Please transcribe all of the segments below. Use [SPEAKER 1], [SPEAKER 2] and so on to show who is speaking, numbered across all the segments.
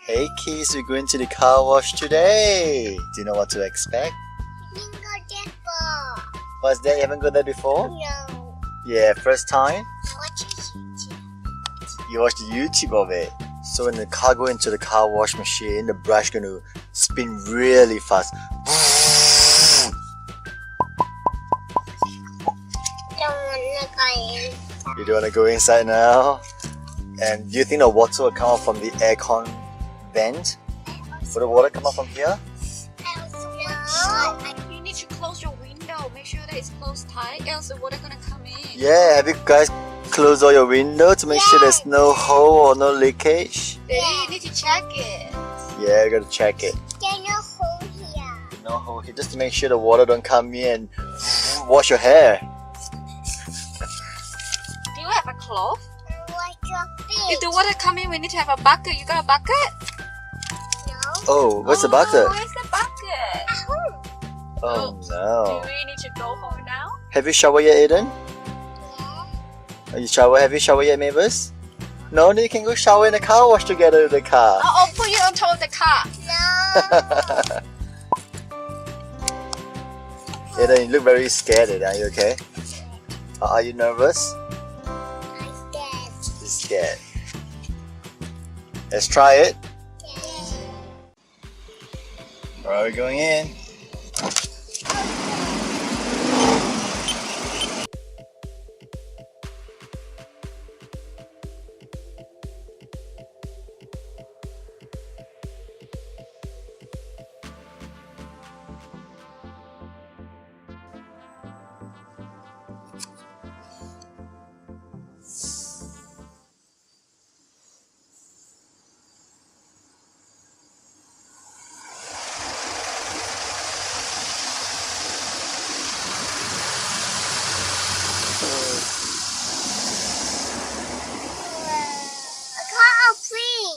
[SPEAKER 1] Hey kids, we're going to the car wash today. Do you know what to expect? What's that? You haven't gone there before?
[SPEAKER 2] No.
[SPEAKER 1] Yeah, first time?
[SPEAKER 2] I watch YouTube.
[SPEAKER 1] You watched the YouTube of it. So when the car go into the car wash machine, the brush gonna spin really fast. You don't wanna go inside now? And do you think the water will come out from the aircon vent? Will the water come out from here?
[SPEAKER 2] No.
[SPEAKER 3] You need to close your window. Make sure that it's closed tight, else the water gonna come in.
[SPEAKER 1] Yeah, have you guys closed all your windows to make sure there's no hole or no leakage?
[SPEAKER 3] Daddy, you need to check it.
[SPEAKER 1] Yeah, you gotta check it.
[SPEAKER 2] There's no hole here.
[SPEAKER 1] No hole here, just to make sure the water don't come in and wash your hair.
[SPEAKER 3] Do you have a cloth?
[SPEAKER 2] Like your feet.
[SPEAKER 3] If the water come in, we need to have a bucket. You got a bucket?
[SPEAKER 2] No.
[SPEAKER 1] Oh, where's the bucket?
[SPEAKER 3] Oh, where's the bucket?
[SPEAKER 2] At home.
[SPEAKER 1] Oh
[SPEAKER 3] Do
[SPEAKER 1] no.
[SPEAKER 3] we need to go home now?
[SPEAKER 1] Have you showered yet, Aiden?
[SPEAKER 2] Yeah.
[SPEAKER 1] Have you showered yet, Mavis? No, you can go shower in the car wash together with the car.
[SPEAKER 3] Oh, I'll put you on top of the car.
[SPEAKER 2] No.
[SPEAKER 1] Aiden, you look very scared. Aiden. Are you okay? Are you nervous?
[SPEAKER 2] I'm scared.
[SPEAKER 1] You're scared. Let's try it.
[SPEAKER 2] Yeah.
[SPEAKER 1] Alright, we're going in.
[SPEAKER 2] A car of free.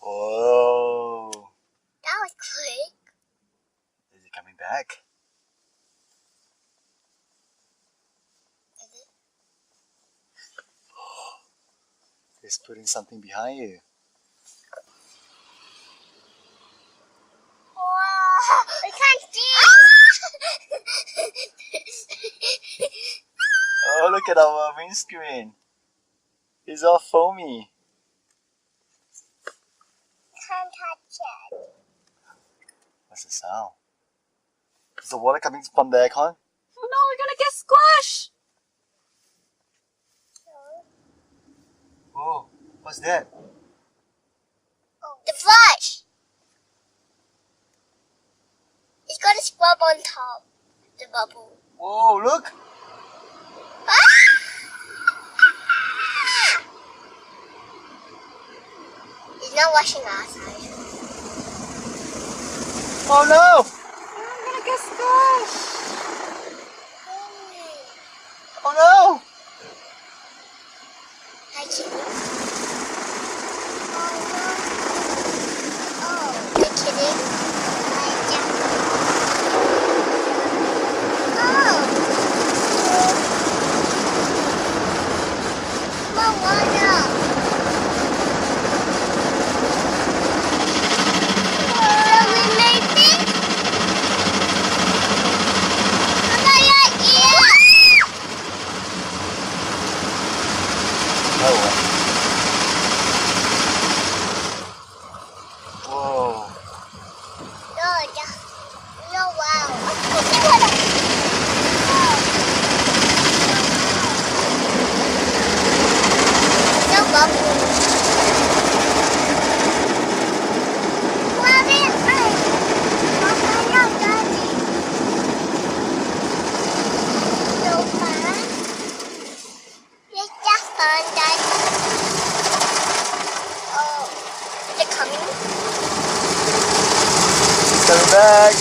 [SPEAKER 1] Oh,
[SPEAKER 2] That was quick.
[SPEAKER 1] is it coming back? It's putting something behind you.
[SPEAKER 2] Wow. I can't see.
[SPEAKER 1] Oh, look at our windscreen. It's all foamy.
[SPEAKER 2] Can't touch it.
[SPEAKER 1] What's the sound? Is the water coming from the aircon?
[SPEAKER 3] Oh no, we're gonna get squashed.
[SPEAKER 1] Oh, what's that?
[SPEAKER 2] The flush. It's got a scrub on top. The bubble.
[SPEAKER 1] Whoa, look!
[SPEAKER 2] It's not washing outside.
[SPEAKER 1] Oh no!
[SPEAKER 3] I'm gonna get squashed.
[SPEAKER 1] Oh no!
[SPEAKER 2] Hi, kitty. Oh, you're kidding? More water. So we made it? Look at your ear.
[SPEAKER 1] Oh. Whoa.
[SPEAKER 2] No, wow. No bubble. What is it? No, Daddy. So fun. It's just fun, Daddy. Oh, is it coming?
[SPEAKER 1] It's coming back.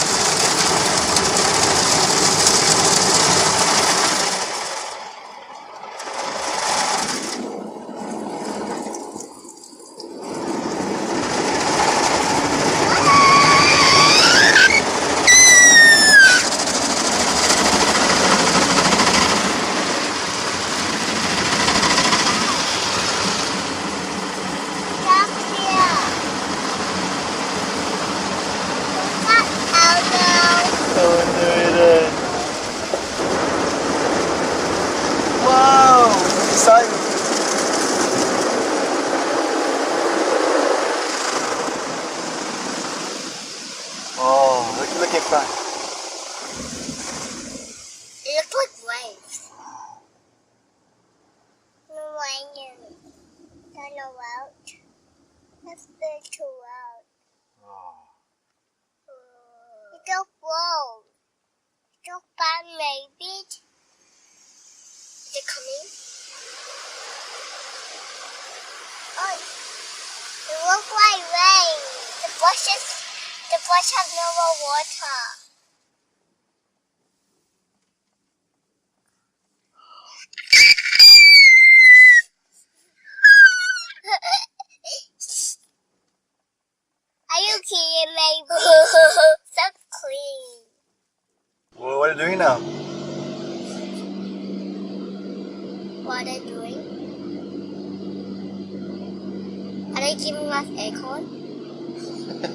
[SPEAKER 2] That's it. That's the too loud.
[SPEAKER 1] Oh.
[SPEAKER 2] It's so slow. So bad, maybe. Is it coming? Oh, it looks like rain. The bush have no more water. Are you kidding, maybe? So clean.
[SPEAKER 1] Well, what are you doing now?
[SPEAKER 2] What are they doing? Are they giving us acorn?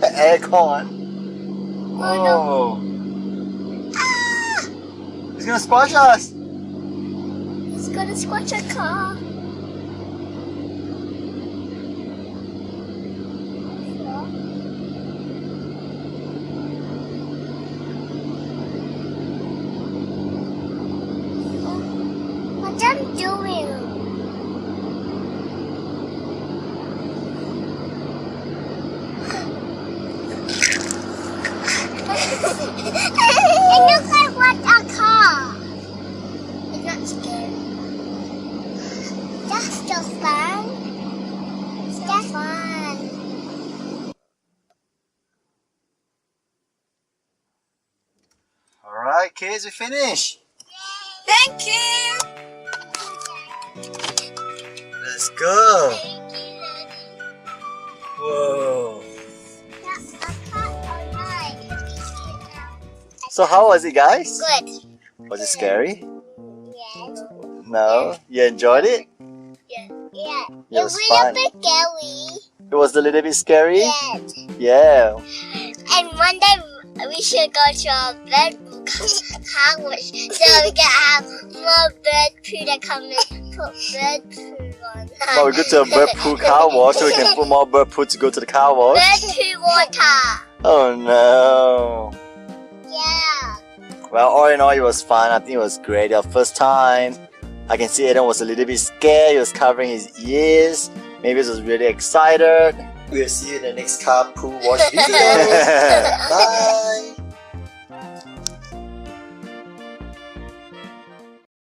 [SPEAKER 1] Aircon.
[SPEAKER 2] Oh,
[SPEAKER 1] Oh.
[SPEAKER 2] Ah!
[SPEAKER 1] It's gonna squash us.
[SPEAKER 2] It's gonna squash a car. What I'm doing? It looks like what a car. It's not scary. That's still fun. That's fun.
[SPEAKER 1] Alright, kids, we finished.
[SPEAKER 3] Thank you.
[SPEAKER 1] Let's go. Whoa. So how was it, guys?
[SPEAKER 2] Good.
[SPEAKER 1] Was it scary?
[SPEAKER 2] Yes.
[SPEAKER 1] No? You enjoyed it?
[SPEAKER 2] Yeah.
[SPEAKER 1] It was
[SPEAKER 2] It
[SPEAKER 1] fun.
[SPEAKER 2] was a bit scary.
[SPEAKER 1] It was a little bit scary?
[SPEAKER 2] Yes.
[SPEAKER 1] Yeah.
[SPEAKER 2] And one day we should go to a bird car wash so we can have more bird poo that come and put bird poo on.
[SPEAKER 1] Well, we go to a bird poo car wash so we can put more bird poo to go to the car wash.
[SPEAKER 2] Bird poo water.
[SPEAKER 1] Oh no.
[SPEAKER 2] Yeah.
[SPEAKER 1] Well, all in all, it was fun. I think it was great. Our first time. I can see Aiden was a little bit scared. He was covering his ears. Maybe he was really excited. We'll see you in the next car poo wash video. Bye.